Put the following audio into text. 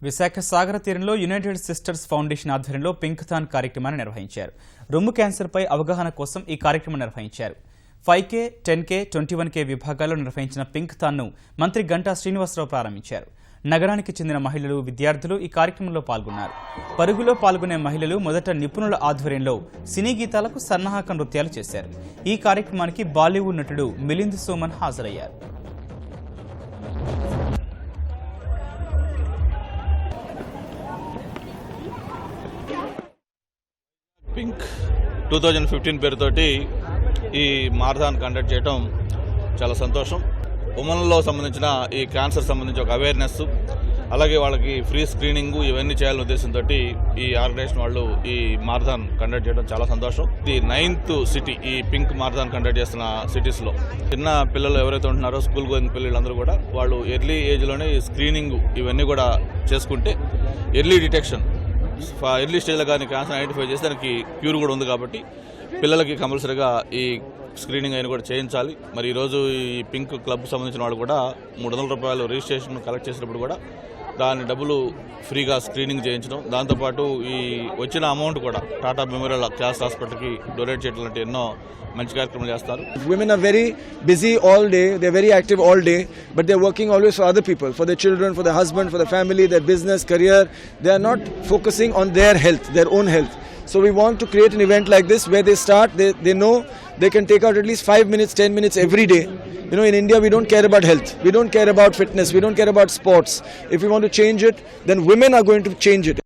విశాఖ సాగర తీరంలో United sisters foundation ఆధ్వర్యంలో పింక్థాన్ కార్యక్రమాన్ని నిర్వహించారు. రొమ్ము క్యాన్సర్పై అవగాహన కోసం ఈ కార్యక్రమం నిర్వహించారు. 5K, 10K, 21K విభాగాల్లో నిర్వహించిన పింక్థాన్ను మంత్రి గంటా శ్రీనివాసరావు ప్రారంభించారు. నగరానికి చెందిన మహిళలు, విద్యార్థులు ఈ కార్యక్రమంలో పాల్గొన్నారు. పరుగులో పాల్గొనే మహిళలు మొదట నిపుణుల ఆధ్వర్యంలో సినీ గీతాలకు సన్నాహక నృత్యాలు చేశారు. ఈ కార్యక్రమానికి బాలీవుడ్ నటుడు మిలింద్ సోమన్ హాజరయ్యారు. పింక్ 2015 పేరుతోటి ఈ మారథాన్ కండక్ట్ చేయడం చాలా సంతోషం. ఉమెన్లో సంబంధించిన ఈ క్యాన్సర్ సంబంధించి ఒక అవేర్నెస్, అలాగే వాళ్ళకి ఫ్రీ స్క్రీనింగ్ ఇవన్నీ చేయాలనే ఉద్దేశంతో ఈ ఆర్గనైజేషన్ వాళ్ళు ఈ మారథాన్ కండక్ట్ చేయడం చాలా సంతోషం. ఇది 9th సిటీ ఈ పింక్ మారథాన్ కండక్ట్ చేస్తున్న సిటీస్లో. చిన్న పిల్లలు ఎవరైతే ఉంటున్నారో స్కూల్ గోయింగ్ పిల్లలందరూ కూడా వాళ్ళు ఎర్లీ ఏజ్లోనే ఈ స్క్రీనింగ్ ఇవన్నీ కూడా చేసుకుంటే ఎర్లీ డిటెక్షన్, ఎర్లీ స్టేజ్లో కానీ క్యాన్సర్ ఐడెంటిఫై చేస్తే దానికి క్యూర్ కూడా ఉంది. కాబట్టి పిల్లలకి కంపల్సరీగా ఈ స్క్రీనింగ్ అయినా కూడా చేయించాలి. మరి ఈరోజు ఈ పింక్ క్లబ్ సంబంధించిన వాళ్ళు కూడా 300 రూపాయలు రిజిస్ట్రేషన్ కలెక్ట్ చేసినప్పుడు కూడా దాని డబ్బులు ఫ్రీగా స్క్రీనింగ్ చేయించడం, దాంతోపాటు ఈ వచ్చిన అమౌంట్ కూడా టాటా మెమోరియల్ క్యాన్సర్ హాస్పిటల్కి డొనేట్ చేయడం లాంటి ఎన్నో మంచి కార్యక్రమాలు చేస్తారు. Women are very busy all day, they're very active all day, but they're working always for other people, for their children, for their husband, for their family, their business, career. They are not focusing on their health, their own health. So we want to create an event like this where they start, they know they can take out at least 5 minutes, 10 minutes every day. You know, in India we don't care about health, we don't care about fitness, we don't care about sports. If we want to change it, then women are going to change it.